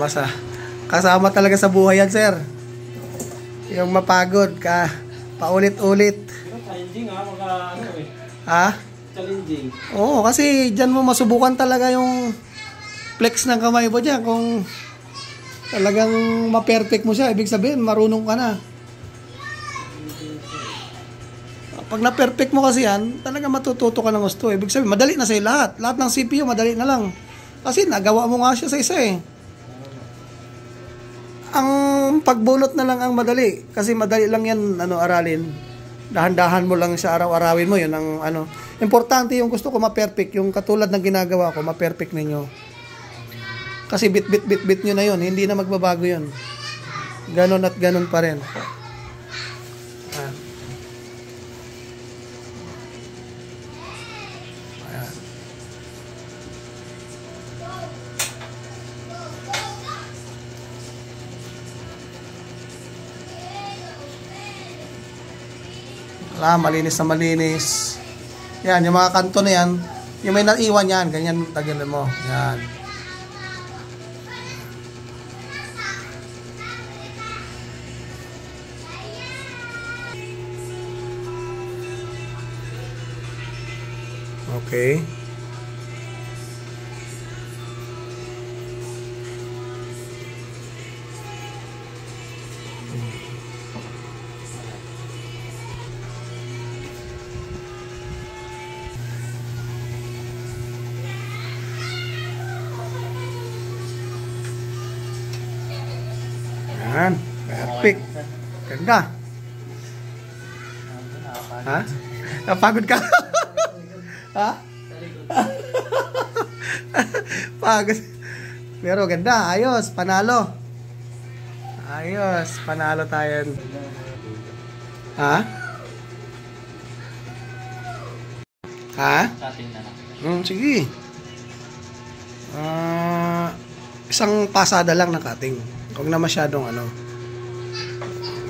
Masa, kasama talaga sa buhay yan, sir. Yung mapagod ka, paulit-ulit. Challenging ha, ano eh. Ha? Challenging. Oo, kasi dyan mo masubukan talaga yung flex ng kamay mo dyan. Kung talagang ma-perfect mo siya, ibig sabihin, marunong ka na. Pag na-perfect mo kasi yan, talaga matututo ka ng gusto. Ibig sabihin, madali na sa'yo lahat. Lahat ng CPU, madali na lang. Kasi nagawa mo nga siya sa isa eh. Ang pagbunot na lang ang madali. Kasi madali lang yan, aralin. Dahan-dahan mo lang sa araw-arawin mo. Yun ang, Importante yung gusto ko ma-perfect. Yung katulad ng ginagawa ko, ma-perfect ninyo. Kasi bit nyo na yun. Hindi na magbabago yun. Ganon at ganon pa rin. Malinis na malinis. Yan, yung mga kanto na yan, yung may naiwan yan, ganyan tagalin mo. Yan. Okay. Yan, perfect. Ganda. Ha? Napagod ka? Ha? Pagod. Pero ganda, ayos, panalo. Ayos, panalo tayo. Ha? Ha? Sige. Isang pasada lang na cutting. Huwag na masyadong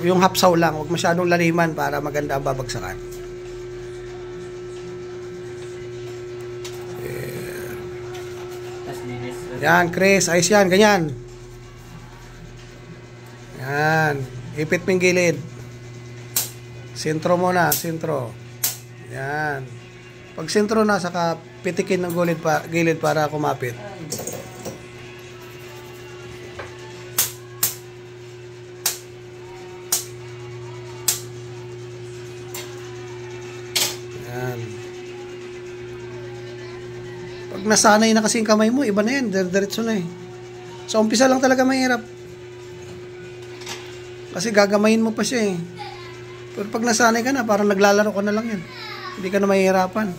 yung hapsaw lang, huwag masyadong laliman para maganda ang babagsakan. Yan, Chris, ayos yan, ganyan. Yan, ipit mo yung gilid. Sintro muna, sintro. Yan. Pag sintro na, saka pitikin ng gilid para kumapit. Pag nasanay na kasi yung kamay mo, iba na yan, diretso na eh. So, umpisa lang talaga mahirap. Kasi gagamayin mo pa siya eh. Pero pag nasanay ka na, parang naglalaro ka na lang yan. Hindi ka na mahihirapan.